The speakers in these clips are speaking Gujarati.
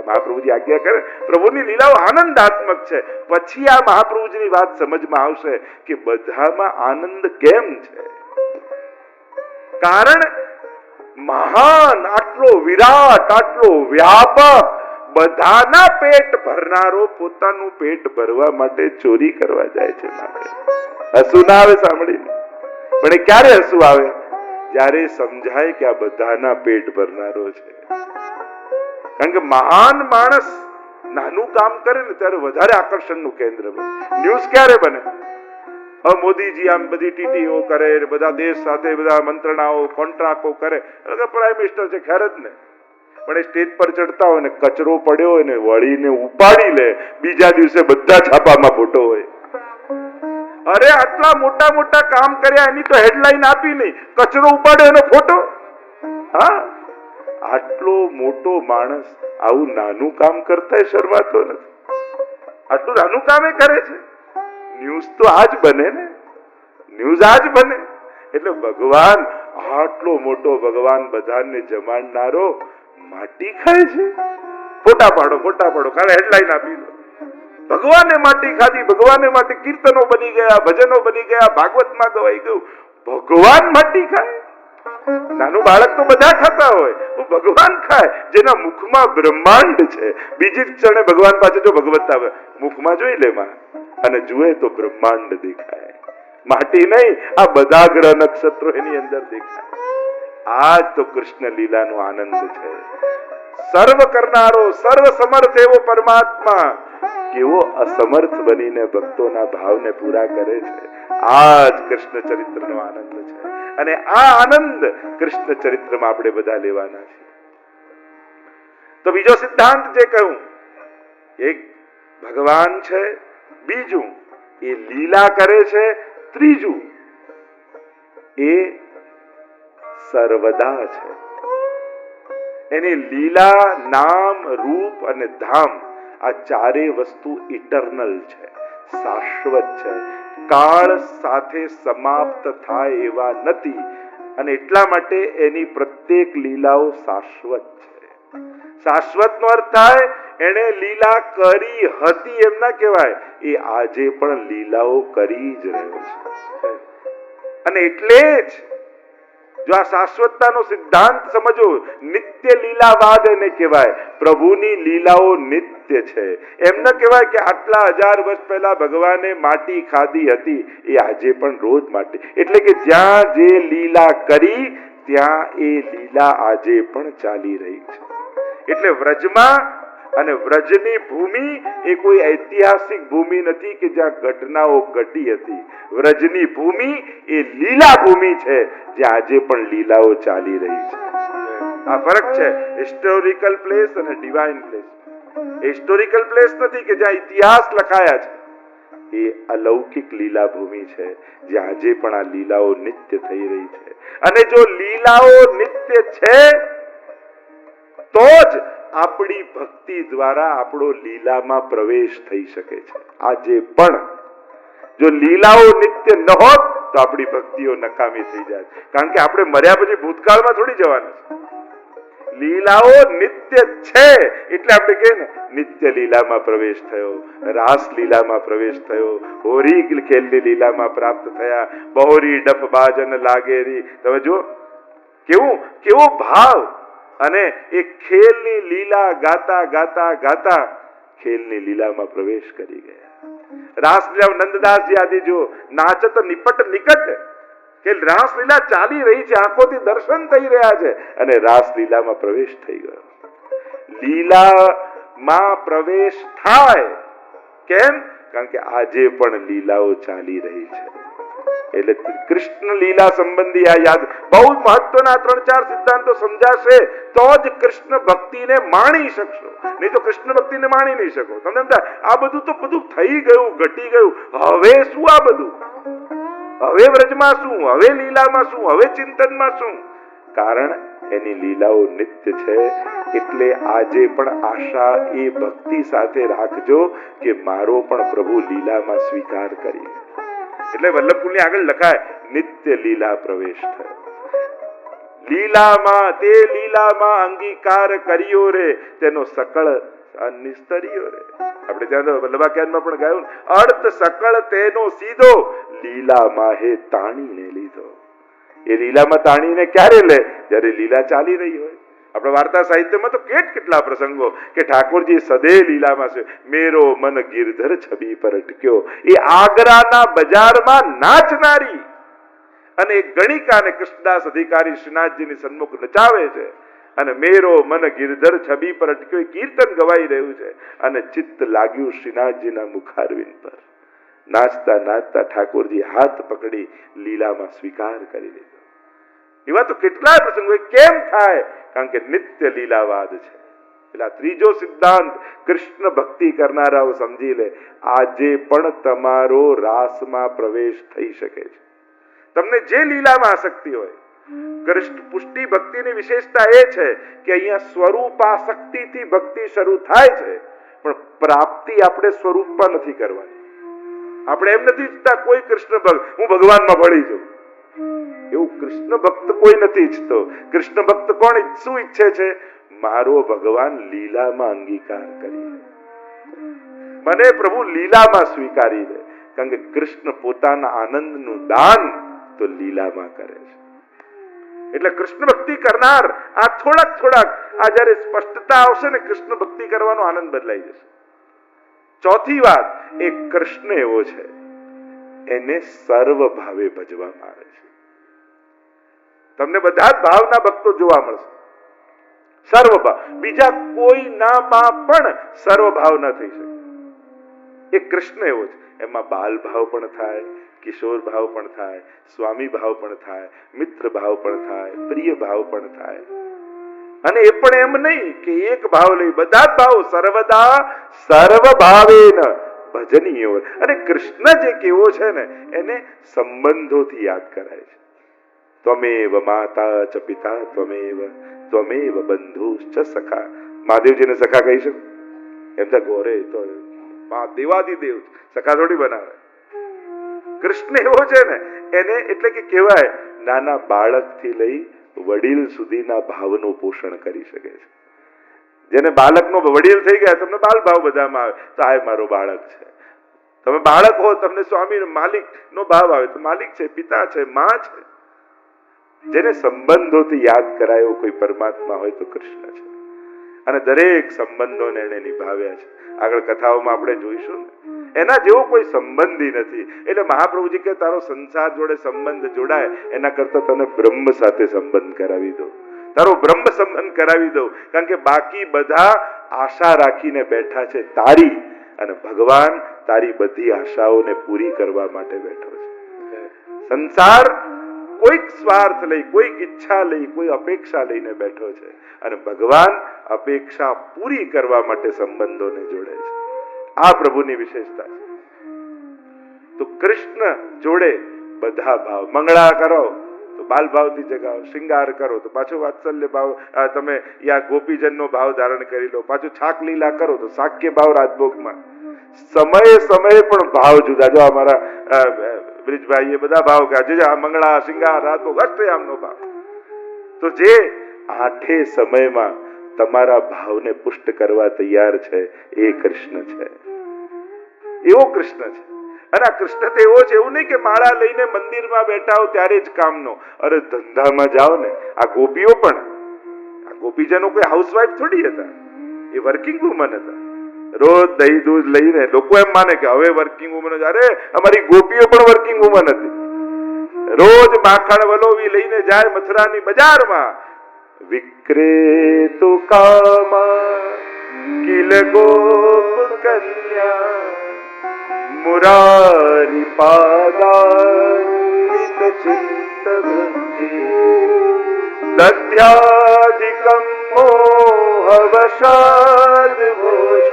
મહાપ્રભુજી આજ્ઞા કરે. પ્રભુની લીલાઓ આનંદાત્મક છે. પછી આ મહાપ્રભુજીની વાત સમજમાં આવશે કે બધામાં આનંદ કેમ છે. કારણ મહાન, આટલો વિરાટ, આટલો વ્યાપક, બધાના પેટ ભરનારો પોતાનું પેટ ભરવા માટે ચોરી કરવા જાય છે. હસુ ના આવે સાંભળીને? પણ એ ક્યારે હસુ આવે? જ્યારે સમજાય કે આ બધાના પેટ ભરનારો છે. કારણ કે મહાન માણસ નાનું કામ કરે ને ત્યારે વધારે આકર્ષણનું કેન્દ્ર બને. ન્યૂઝ ક્યારે બને? મોદીજી આમ બધી ટીટીઓ કરે, બધા દેશ સાથે બધા મંત્રણાઓ, કોન્ટ્રાક્ટો કરે, પ્રાઇમ મિનિસ્ટર છે ખેર જ ને. પણ એ સ્ટેજ પર ચડતા હોય ને કચરો પડ્યો હોય ને વળીને ઉપાડી લે, બીજા દિવસે બધા છાપામાં ફોટો હોય. અરે આટલા મોટા મોટા કામ કર્યા એની તો હેડલાઈન આપી નહીં, કચરો ઉપાડ્યો એનો ફોટો. હા, આટલો મોટો માણસ આવું નાનું કામ કરતા શરમાતો નથી. આટલું નાનું કામ એ કરે છે. ન્યૂઝ તો આજ બને ને, ન્યૂઝ આજ બને. એટલે ભગવાન આટલો મોટો, ભગવાન બધાને જમાડનારો માટી ખાય છે. ફોટા પાડો, ફોટા પાડો, કાલે હેડલાઈન આપી દો. ભગવાને માટી ખાધી, ભગવાને માટે કીર્તનો બની ગયા, ભજનો બની ગયા, ભાગવતમાં ગવાઈ ગયું. ભગવાન માટી ખાય? નાનું બાળક તો બધા ખાતા હોય, ભગવાન ખાય જેના મુખમાં બ્રહ્માંડ છે. બીજી ક્ષણે ભગવાન પાસે જો ભગવત આવે, મુખમાં જોઈ લે માં અને જુએ તો બ્રહ્માંડ દેખાય. માટી નહીં, આ બધા ગ્રહ નક્ષત્રો એની અંદર દેખાય. આજ તો કૃષ્ણ લીલાનો આનંદ છે. સર્વ કરનારો, સર્વ સમર્થ એવો પરમાત્મા કેવો અસમર્થ બનીને ભક્તોના ભાવને પૂરા કરે છે. આ જ કૃષ્ણ ચરિત્રનો આનંદ છે. અને આ આનંદ કૃષ્ણ ચરિત્રમાં આપણે બધા લેવાના છે. તો બીજો સિદ્ધાંત જે કહ્યું, એક ભગવાન છે, બીજું એ લીલા કરે છે, ત્રીજું એ સર્વદા છે. એની લીલા, નામ, રૂપ અને ધામ આ ચારે વસ્તુ ઇટર્નલ છે, શાશ્વત છે, કાળ સાથે સમાપ્ત થાય એવા નથી. અને એટલા માટે એની પ્રત્યેક લીલાઓ શાશ્વત છે. શાશ્વત નો અર્થ થાય એને લીલા કરી હતી એમ ના કહેવાય, એ આજે પણ લીલાઓ કરી જ રહ્યો છે. અને એટલે જ જો આ શાશ્વતતાનો સિદ્ધાંત સમજો, નિત્ય લીલાવાદ એને કહેવાય. પ્રભુની લીલાઓ નિત્ય છે. એમ ન કહેવાય કે આટલા 1000 વર્ષ પહેલા ભગવાને માટી ખાધી હતી, એ આજે પણ રોજ માટી. એટલે કે જ્યાં જે લીલા કરી ત્યાં એ લીલા આજે પણ ચાલી રહી છે. એટલે વ્રજમાં અને વ્રજની ભૂમિ એ કોઈ ઐતિહાસિક ભૂમિ નથી કે જ્યાં ઘટનાઓ ઘટી હતી. વ્રજની ભૂમિ એ લીલા ભૂમિ છે, જ્યાં આજે પણ લીલાઓ ચાલી રહી છે. આ ફરક છે હિસ્ટોરિકલ પ્લેસ અને ડિવાઇન પ્લેસ. હિસ્ટોરિકલ પ્લેસ નથી કે જ્યાં ઇતિહાસ લખાયા છે, એ અલૌકિક લીલા ભૂમિ છે, જ્યાં આજે પણ આ લીલાઓ નિત્ય થઈ રહી છે. અને જો લીલાઓ નિત્ય છે તો જ આપણી ભક્તિ દ્વારા આપણો લીલામાં પ્રવેશ થઈ શકે છે. આજે પણ જો લીલાઓ નિત્ય ન હોત તો આપણી ભક્તિઓ નકામી થઈ જાય. કારણ કે આપણે મર્યા પછી ભૂતકાળમાં થોડી જવાના છે. લીલાઓ નિત્ય છે એટલે આપણે કહીએ ને, નિત્ય લીલામાં પ્રવેશ થયો, રાસ લીલામાં પ્રવેશ થયો, હોરી ખેલની લીલામાં પ્રાપ્ત થયા, બહોરી ડફ બાજન લાગેરી. તમે જુઓ કેવો ભાવ. અને એ ખેલની લીલા ગાતા ગાતા ગાતા ખેલની લીલામાં પ્રવેશ કરી ગયા. રાસલીલા નંદદાસજી આદિ જો નાચત નિપટ નિકટ, કે રાસલીલા ચાલી રહી છે, આંખોથી દર્શન થઈ રહ્યા છે અને રાસલીલામાં પ્રવેશ થઈ ગયો. લીલામાં પ્રવેશ થાય કેમ? કારણ કે આજે પણ લીલાઓ ચાલી રહી છે. એટલે કૃષ્ણ લીલા સંબંધી આ યાદ બહુ મહત્વના 3-4 સિદ્ધાંતો સમજાશે તો જ કૃષ્ણ ભક્તિને માણી શકશો. નહીં તો કૃષ્ણ ભક્તિને માણી નહીં શકો. તમને એમ થાય આ બધું તો બધું થઈ ગયું, ઘટી ગયું, હવે શું આ બધું? હવે વ્રજમાં શું? હવે લીલામાં શું? હવે ચિંતનમાં શું? કારણ એની લીલાઓ નિત્ય છે. એટલે આજે પણ આશા એ ભક્તિ સાથે રાખજો કે મારો પણ પ્રભુ લીલામાં સ્વીકાર કરી. એટલે વલ્લભકુલની આગળ લખાય, નિત્ય લીલા પ્રવેશ થયો. લીલામાં તે લીલામાં અંગીકાર કર્યો રે, તેનો સકળ નિસ્તરીયો રે. આપણે ત્યાં તો વલ્લભાખ્યાનમાં પણ ગાયું, અર્થ સકળ તેનો સીધો, લીલામાં હે તાણીને લીધો. એ લીલામાં તાણીને ક્યારે લે? જ્યારે લીલા ચાલી રહી હોય. આપણે વાર્તા સાહિત્યમાં તો કેટલા પ્રસંગો કે ઠાકોરજી સદે લીલામાં છે. મેરો મન ગિરધર છબી પર અટક્યો, એ આગ્રાના બજારમાં નાચનારી અને એક ગણિકાને કૃષ્ણદાસ અધિકારી શ્રીનાથજીની સન્મુખ નચાવે છે. અને મેરો મન ગિરધર છબી પર અટક્યો, કીર્તન ગવાઈ રહ્યું છે અને ચિત્ત લાગ્યું શ્રીનાથજીના મુખારવિંદ પર. નાચતા નાચતા ઠાકોરજી હાથ પકડી લીલામાં સ્વીકાર કરી લીધો. એવા તો કેટલાય પ્રસંગો. કેમ થાય? કારણ કે નિત્ય લીલાવાદ છે. એટલે ત્રીજો સિદ્ધાંત કૃષ્ણ ભક્તિ કરનારાઓ સમજી લે, આજે પણ તમારો રાસમાં પ્રવેશ થઈ શકે છે. તમને જે લીલામાં આસક્તિ હોય. કૃષ્ણ પુષ્ટિ ભક્તિની વિશેષતા એ છે કે અહીંયા સ્વરૂપાસક્તિથી ભક્તિ શરૂ થાય છે, પણ પ્રાપ્તિ આપણે સ્વરૂપમાં નથી કરવાની. આપણે એમ નથી ઈચ્છતા કોઈ કૃષ્ણ ભક્ત હું ભગવાનમાં ભળી જાઉં, એવું કૃષ્ણ ભક્ત કોઈ નથી ઈચ્છતો. કૃષ્ણ ભક્ત કોણ શું ઈચ્છે છે? મારો ભગવાન લીલામાં અંગીકાર કરી લે, મને પ્રભુ લીલામાં સ્વીકારી લે. કારણ કે કૃષ્ણ પોતાના આનંદનું દાન તો લીલામાં કરે છે. એટલે કૃષ્ણ ભક્તિ કરનાર આ થોડાક આ જયારે સ્પષ્ટતા આવશે ને, કૃષ્ણ ભક્તિ કરવાનો આનંદ બદલાઈ જશે. ચોથી વાત, એ કૃષ્ણ એવો છે એને સર્વ ભાવે ભજવામાં આવે છે. તમને બધા જ ભાવના ભક્તો જોવા મળશે. સર્વ ભાવ, બીજા કોઈનામાં પણ સર્વ ભાવ ન થઈ શકે. એ કૃષ્ણ એવો છે. એમાં બાલ ભાવ પણ થાય, કિશોર ભાવ પણ થાય, સ્વામી ભાવ પણ થાય, મિત્ર ભાવ પણ થાય, પ્રિય ભાવ પણ થાય. અને એ પણ એમ નહીં કે એક ભાવ લઈ, બધા જ ભાવ સર્વદા સર્વ ભાવેન ભજનીય. અને કૃષ્ણ જે કેવો છે ને, એને સંબંધોથી યાદ કરાય છે. ત્વમેવ માતા ચ પિતા ત્વમેવ બંધુશ્ચ સખા. મહાદેવજીને સખા કહી શકો? એમ તો ગોરે તો દેવાદિદેવ સખા થોડી બનાવે. કૃષ્ણ એવો છે ને, એને એટલે કે કહેવાય નાના બાળકથી લઈ વડીલ સુધીના ભાવનું પોષણ કરી શકે છે. જેને બાળકનો વડીલ થઈ ગયા, તમને બાલ ભાવ બધામાં આવે તો આ મારો બાળક છે. તમે બાળક હો, તમને સ્વામી માલિક નો ભાવ આવે તો માલિક છે, પિતા છે, માં છે. જેને સંબંધોથી યાદ કરાયો કોઈ પરમાત્મા હોય તો કૃષ્ણ છે. અને દરેક સંબંધોને એને નિભાવ્યા છે. આગળ કથાઓમાં આપણે જોઈશું ને, એના જેવો કોઈ સંબંધી નથી. એટલે મહાપ્રભુજી કે તારો સંસાર જોડે સંબંધ જોડાય એના કરતા તને બ્રહ્મ સાથે સંબંધ કરાવી દો, તારો બ્રહ્મ સંબંધ કરાવી દો. કારણ કે બાકી બધા આશા રાખીને બેઠા છે તારી, અને ભગવાન તારી બધી આશાઓને પૂરી કરવા માટે બેઠો છે. સંસાર કોઈક સ્વાર્થ લઈ, કોઈક ઈચ્છા લઈ, કોઈ અપેક્ષા લઈને બેઠો છે, અને ભગવાન અપેક્ષા પૂરી કરવા માટે સંબંધોને જોડે છે. આ પ્રભુની વિશેષતા છે. તો કૃષ્ણ જોડે બધા ભાવ. મંગળા કરો તો બાલ ભાવથી જગાવો, શૃંગાર કરો તો પાછો વાત્સલ્ય ભાવ, તમે યા ગોપીજનનો ભાવ ધારણ કરી લો. પાછું છાક લીલા કરો તો સાક્ય ભાવ રાજભોગમાં. સમયે સમયે પણ ભાવ જુદા. જો અમારા બ્રિજભાઈ એ બધા ભાવ ગાજે, મંગળા, શૃંગાર, રાજભોગ, અષ્ટયામનો ભાવ. તો જે આઠે સમયમાં તમારા ભાવને પુષ્ટ કરવા તૈયાર છે એ કૃષ્ણ છે. એવો કૃષ્ણ છે. અને આ કૃષ્ણ તો એવો છે, એવું નહીં કે માળા લઈને મંદિરમાં બેઠા હો ત્યારે જ કામનો. અરે ધંધામાં જાઓ ને, આ ગોપીઓ પણ, આ ગોપીજનો કોઈ હાઉસવાઈફ થોડી હતા, એ વર્કિંગ વુમન હતા. રોજ દહીં દૂધ લઈને લોકો એમ માને કે હવે વર્કિંગ વુમન. અરે અમારી ગોપીઓ પણ વર્કિંગ વુમન હતી. રોજ માખણ વલોવી લઈને જાય મથુરાની બજારમાં. વિક્રેતુ કામા કિલ ગોપ કન્યા મુરારી પાદારિત ચિત્ત વૃત્તિ દધ્યાધિકમ મોહવશાદ ભોષ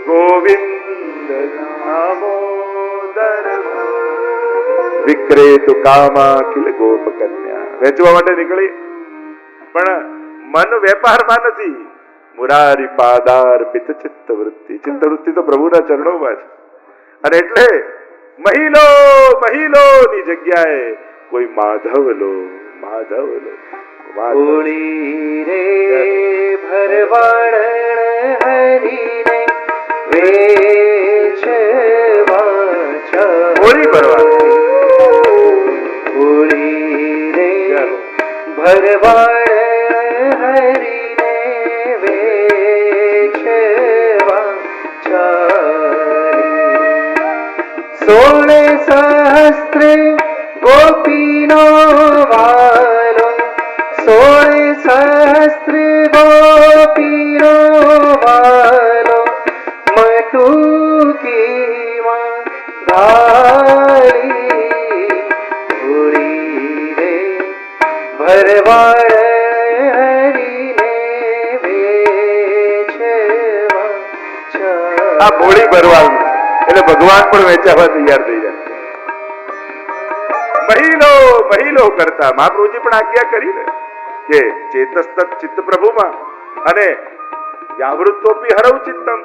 ગોવિંદ દામોદર. વિક્રેતુ કામા કિલ ગોપ કન્યા. વેચવા માટે નીકળી, પણ મન વેપારમાં નથી. મુરારી પાદાર પિત ચિત્ત વૃત્તિ. ચિત્ત વૃત્તિ તો પ્રભુના ચરણોમાં છે. અને એટલે મહિલોની જગ્યાએ કોઈ માધવ લો. ઉડી રે ભરવાણ હરીને વેચવા હોળી ભરવા હોળી રે ભરવાડ હરીને વેચવા ચાલી 16 સહસ્ત્રે ગોપીનો વાલો 16 સહસ્ત્રે ગોપીનો વાલો મટુકીમાં ઢાળી હોળી રે ભરવાડ હરીને વેચવા આ હોળી ભરવાનું એટલે ભગવાન પણ વેચાવા તૈયાર થઈ જાય. મહિલો કરતા મહાપ્રભુજી પણ આજ્ઞા કરી ને કે ચેતસ્તત ચિત્ત પ્રભુમાં અને વ્યાવૃત્તોપી હરવ ચિત્તમ.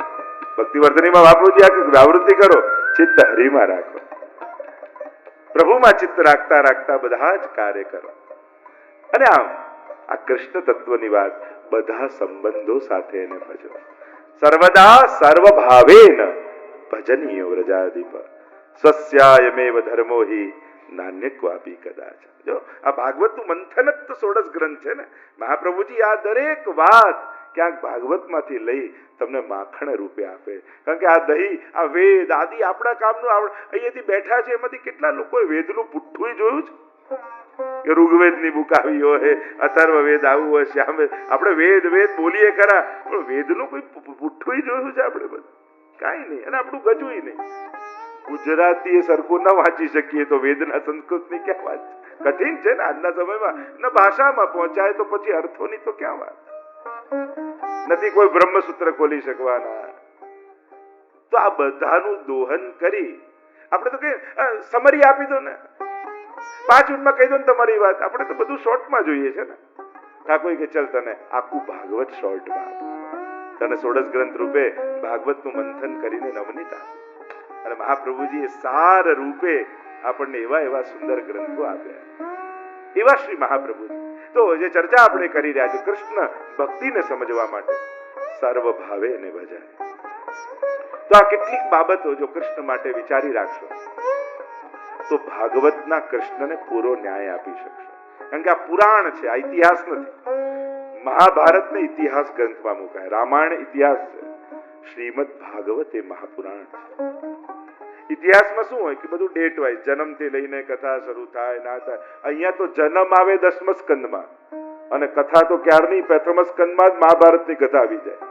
ભક્તિવર્ધનીમાં મહાપ્રભુજી આ વ્યાવૃત્તિ કરો, ચિત્ત હરિમાં રાખો. પ્રભુમાં ચિત્ત રાખતા રાખતા બધા જ કાર્ય કરો. અને આમ આ કૃષ્ણ તત્વની વાત બધા સંબંધો સાથે એને ભજો. સર્વદા સર્વભાવેન ભજનીય વ્રજાધિપ સ્વસ્યાયમેવ ધર્મો હિ નાન્યક્વાપી કદાચ. જો આ ભાગવતનું મંથન જ તો 16 ગ્રંથ છે ને. મહાપ્રભુજી આ દરેક વાત ક્યાંક ભાગવતમાંથી લઈ તમને માખણ રૂપે આપે. કારણ કે આ દહીં, આ વેદ આદિ આપણા કામનું અહીંયાથી બેઠા છે એમાંથી કેટલા લોકોએ વેદનું પુઠ્ઠું જોયું છે કે ઋગ્વેદની બુક આવી હોય, અથર્વવેદ આવ્યું હોય, શ્યામવેદ. આપણે વેદ બોલીએ ખરા પણ વેદનું કોઈ પુઠ્ઠું જોયું છે આપણે બધું? કાંઈ નહીં. અને આપણું ગજું નહીં. ગુજરાતી સરખું ન વાંચી શકીએ તો વેદના સંસ્કૃતની ક્યાં વાત? કઠિન છે ને આજના સમયમાં. ન ભાષામાં પહોંચાય તો પછી અર્થોની તો ક્યાં વાત? નથી કોઈ બ્રહ્મસૂત્ર ખોલી શકવાના. તો આ બધાનું દોહન કરી આપણે તો કઈ સમરી આપી દો ને, 5 મિનિટમાં કહી દો ને તમારી વાત. આપણે તો બધું શોર્ટમાં જોઈએ છે ને. ઠાકોર કે ચલ તને આખું ભાગવત શોર્ટમાં, તને 16 ગ્રંથ રૂપે ભાગવતનું મંથન કરીને નવનીતા. અને મહાપ્રભુજીએ સાર રૂપે આપણને એવા સુંદર ગ્રંથો આપ્યા. એવા શ્રી મહાપ્રભુજી. તો જે ચર્ચા આપણે કરી રહ્યા છે કૃષ્ણ ભક્તિને સમજવા માટે સર્વ ભાવે એને ભજાય. તો આ કેટલીક બાબતો જો કૃષ્ણ માટે વિચારી રાખશો તો ભાગવતના કૃષ્ણને પૂરો ન્યાય આપી શકશો. કારણ કે આ પુરાણ છે, આ ઇતિહાસ નથી. મહાભારતને ઇતિહાસ ગ્રંથમાં મુકાય, રામાયણ ઇતિહાસ છે, શ્રીમદ ભાગવત એ મહાપુરાણ છે. ઇતિહાસમાં શું હોય કે બધું ડેટ વાઇઝ, જન્મથી લઈને કથા શરૂ થાય ના થાય. અહીંયા તો જન્મ આવે 10મ સ્કંદમાં અને કથા તો ક્યારની પ્રથમ સ્કંદમાં જ મહાભારતની કથા આવી જાય.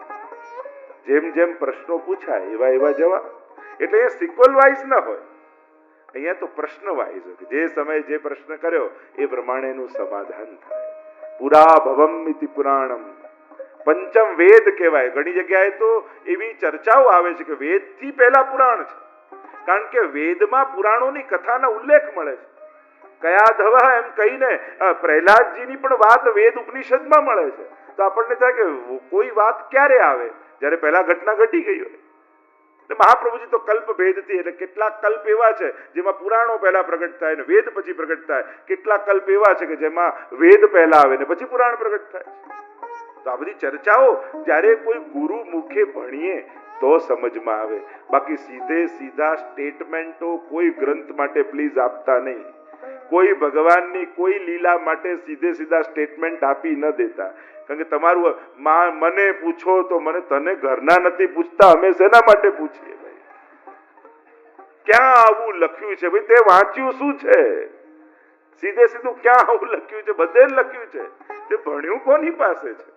જેમ જેમ પ્રશ્નો પૂછાય એવા જવાબ. એટલે એ સિક્વલ વાઇઝ ન હોય, અહીંયા તો પ્રશ્ન વાઇઝ હોય. જે સમયે જે પ્રશ્ન કર્યો એ પ્રમાણેનું સમાધાન થાય. પુરા ભવમ ઇતિ પુરાણમ, પંચમ વેદ કહેવાય. ઘણી જગ્યાએ તો એવી ચર્ચાઓ આવે છે કે વેદથી પહેલા પુરાણ છે. કારણ કે વેદમાં પુરાણોની કથાના ઉલ્લેખ મળે છે. કયા ધવા એમ કહીને પ્રહલાદજીની પણ વાત વેદ ઉપનિષદમાં મળે છે. તો આપણને થાય કે કોઈ વાત ક્યારે આવે? જ્યારે પહેલા ઘટના ઘટી ગઈ હોય. મહાપ્રભુજી તો કલ્પ ભેદથી, એટલે કેટલાક કલ્પ એવા છે જેમાં પુરાણો પહેલા પ્રગટ થાય ને વેદ પછી પ્રગટ થાય. કેટલાક કલ્પ એવા છે કે જેમાં વેદ પહેલા આવે ને પછી પુરાણ પ્રગટ થાય. તો આ બધી ચર્ચાઓ જ્યારે કોઈ ગુરુ મુખે ભણીએ તો સમજમાં આવે. બાકી સીધા સ્ટેટમેન્ટો કોઈ ગ્રંથ માટે પ્લીઝ આપતા નહીં. કોઈ ભગવાનની કોઈ લીલા માટે સીધા સ્ટેટમેન્ટ આપી ન દેતા. કારણ કે તમારું મને પૂછો તો મને તને ઘરના નથી પૂછતા, અમે શેના માટે પૂછીએ ભાઈ? ક્યાં આવું લખ્યું છે ભાઈ? તે વાંચ્યું શું છે? સીધું ક્યાં આવું લખ્યું છે? બધે લખ્યું છે. તે ભણ્યું કોની પાસે છે?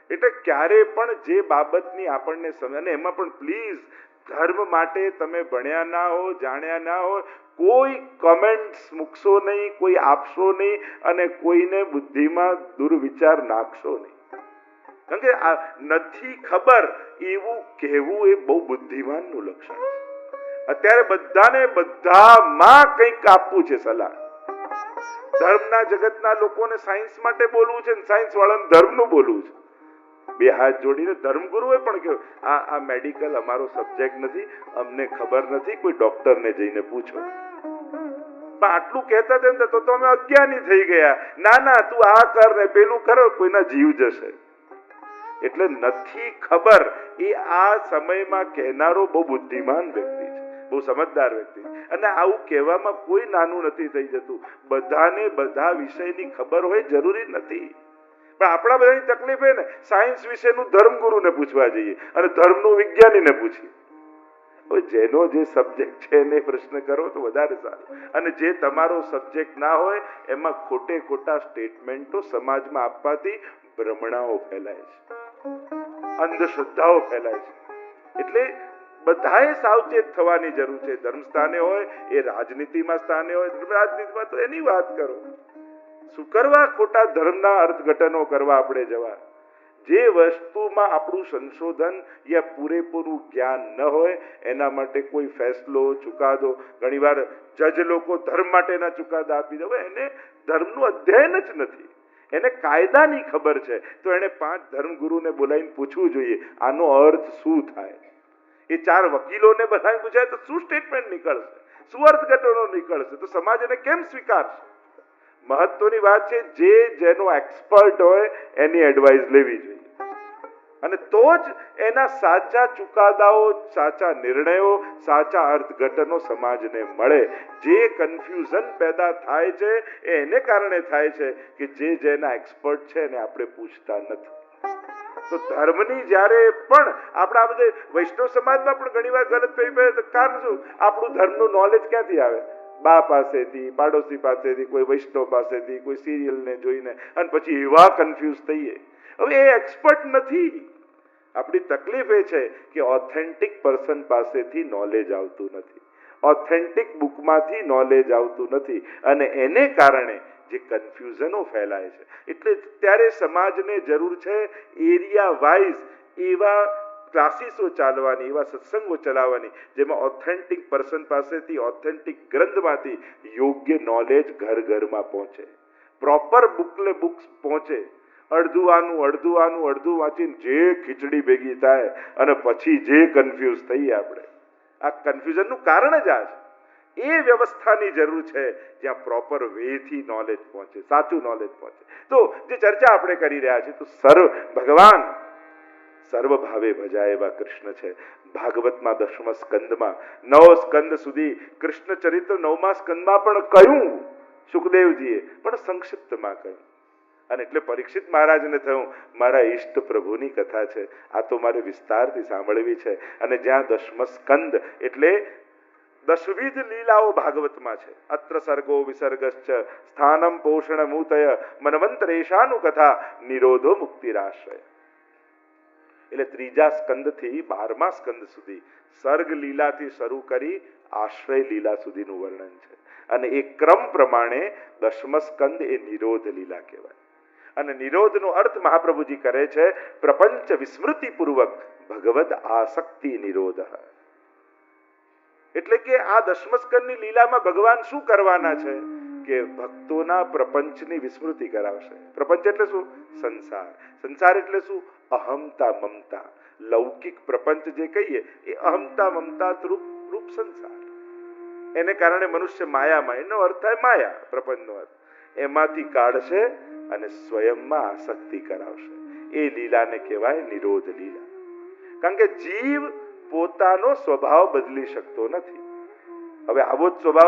એટલે ક્યારે પણ જે બાબતની આપણને સમજ, અને એમાં પણ પ્લીઝ ધર્મ માટે તમે ભણ્યા ના હો, જાણ્યા ના હો, કોઈ કમેન્ટ્સ મૂકશો નહીં, કોઈ આપશો નહીં અને કોઈને બુદ્ધિમાં દુર્વિચાર નાખશો નહીં. કારણ કે આ નથી ખબર એવું કહેવું એ બહુ બુદ્ધિમાનનું લક્ષણ છે. અત્યારે બધામાં કંઈક આપવું છે સલાહ. ધર્મના જગતના લોકોને સાયન્સ માટે બોલવું છે, સાયન્સ વાળાને ધર્મનું બોલવું છે. બે હાથ જોડીને ધર્મગુરુએ પણ કહ્યું આ મેડિકલ અમારો સબ્જેક્ટ નથી, અમને ખબર નથી, કોઈ ડોક્ટરને જઈને પૂછો. પણ આટલું કહેતા તેમ તો અમે અજ્ઞાની થઈ ગયા. ના તું આ કર ને પેલું કરો, કોઈના જીવ જશે. એટલે નથી ખબર એ આ સમયમાં કહેનારો બહુ બુદ્ધિમાન વ્યક્તિ છે, બહુ સમજદાર વ્યક્તિ છે. અને આવું કહેવામાં કોઈ નાનું નથી થઈ જતું. બધાને બધા વિષયની ખબર હોય જરૂરી નથી. પણ આપણા બધાની તકલીફ એ ને સાયન્સ વિશેનું ધર્મગુરુને પૂછવા જઈએ અને ધર્મનું વિજ્ઞાનીને પૂછીએ. હવે જેનો જે સબ્જેક્ટ છે એને પ્રશ્ન કરો તો વધારે સારું. અને જે તમારો સબ્જેક્ટ ના હોય એમાં ખોટે ખોટા સ્ટેટમેન્ટો સમાજમાં આપવાથી ભ્રમણાઓ ફેલાય છે, અંધશ્રદ્ધાઓ ફેલાય છે. એટલે બધાએ સાવચેત થવાની જરૂર છે. ધર્મ સ્થાને હોય એ રાજનીતિમાં સ્થાને હોય રાજનીતિમાં તો એની વાત કરો. શું કરવા ખોટા ધર્મના અર્થઘટનો કરવા આપણે જવા? જે વસ્તુમાં આપણું સંશોધન યા પૂરેપૂરું જ્ઞાન ન હોય એના માટે કોઈ ફેસલો ચુકાદો, ઘણીવાર જજ લોકો ધર્મ માટેના ચુકાદા આપી દે. એને ધર્મનું અધ્યયન જ નથી, એને કાયદાની ખબર છે તો એને 5 ધર્મગુરુને બોલાવીને પૂછવું જોઈએ આનો અર્થ શું થાય. એ 4 વકીલોને બધાને પૂછાય તો શું સ્ટેટમેન્ટ નીકળશે, શું અર્થઘટનો નીકળશે, તો સમાજ એને કેમ સ્વીકારશે? મહત્વની વાત છે જે જેનો એક્સપર્ટ હોય એની એડવાઇસ લેવી જોઈએ અને તો જ એના સાચા ચુકાદાઓ, સાચા નિર્ણયો, સાચા અર્થઘટનો સમાજને મળે. જે કન્ફ્યુઝન પેદા થાય છે એ એને કારણે થાય છે કે જે જેના એક્સપર્ટ છે એને આપણે પૂછતા નથી. તો ધર્મની જ્યારે પણ આપણા બધે વૈષ્ણવ સમાજમાં પણ ઘણીવાર ગલત કારણ શું, આપણું ધર્મનું નોલેજ ક્યાંથી આવે? બા પાસેથી, પાડોશી પાસેથી, કોઈ વૈષ્ણવ પાસેથી, કોઈ સિરિયલને જોઈને, અને પછી એવા કન્ફ્યુઝ થઈએ. હવે એ એક્સપર્ટ નથી. આપણી તકલીફ એ છે કે ઓથેન્ટિક પર્સન પાસેથી નોલેજ આવતું નથી, ઓથેન્ટિક બુકમાંથી નોલેજ આવતું નથી અને એને કારણે જે કન્ફ્યુઝનો ફેલાય છે. એટલે ત્યારે સમાજને જરૂર છે એરિયા વાઇઝ એવા ક્લાસીસો ચાલવાની, એવા સત્સંગો ચલાવવાની જેમાં ઓથેન્ટિક પર્સન પાસેથી, ઓથેન્ટિક ગ્રંથમાંથી યોગ્ય નોલેજ ઘર ઘરમાં પહોંચે, પ્રોપર બુક્સ પહોંચે. અડધું વાંચીને જે ખીચડી ભેગી થાય અને પછી જે કન્ફ્યુઝ થઈએ આપણે, આ કન્ફ્યુઝનનું કારણ જ આ છે. એ વ્યવસ્થાની જરૂર છે જ્યાં પ્રોપર વેથી નોલેજ પહોંચે, સાચું નોલેજ પહોંચે. તો જે ચર્ચા આપણે કરી રહ્યા છીએ તો ભગવાન સર્વ ભાવે ભજાય એવા કૃષ્ણ છે. ભાગવતમાં 10મા સ્કંદમાં 9 સ્કંદ સુધી કૃષ્ણ ચરિત્ર 9મા સ્કંદમાં પણ કહ્યું સુખદેવજીએ, પણ સંક્ષિપ્તમાં કહ્યું. અને એટલે પરીક્ષિત મહારાજને થયું મારા ઈષ્ટ પ્રભુની કથા છે, આ તો મારે વિસ્તારથી સાંભળવી છે. અને જ્યાં 10મ સ્કંદ એટલે 10વિધ લીલાઓ ભાગવતમાં છે. અત્ર સર્ગો વિસર્ગશ્ચ સ્થાનમ પોષણ મૂતય મનવંતરેશાનું કથા નિરોધો મુક્તિરાશ્રય. એટલે 3જા સ્કંદથી 12મા સ્કંદ સુધી સર્ગ લીલાથી શરૂ કરી આશ્રય લીલા સુધીનું વર્ણન છે. અને એ ક્રમ પ્રમાણે 10મ સ્કંદ એ નિરોધ લીલા કહેવાય. અને નિરોધનો અર્થ મહાપ્રભુજી કરે છે પ્રપંચ વિસ્મૃતિ પૂર્વક ભગવદ આસક્તિ નિરોધ. એટલે કે આ 10મ સ્કંદની લીલામાં ભગવાન શું કરવાના છે કે ભક્તોના પ્રપંચની વિસ્મૃતિ કરાવશે. પ્રપંચ એટલે શું? સંસાર. સંસાર એટલે શું? અહમતા મમતા. લૌકિક પ્રપંચ જે કહીએ એ અહમતા મમતા રૂપ સંસાર. એને કારણે મનુષ્ય માયામાં, એનો અર્થ થાય માયા, પ્રપંચનો અર્થ. એમાંથી કાઢશે અને સ્વયંમાં આસક્તિ કરાવશે. એ લીલાને કહેવાય નિરોધ લીલા. કારણ કે જીવ પોતાનો સ્વભાવ બદલી શકતો નથી. હવે આવો જ સ્વભાવ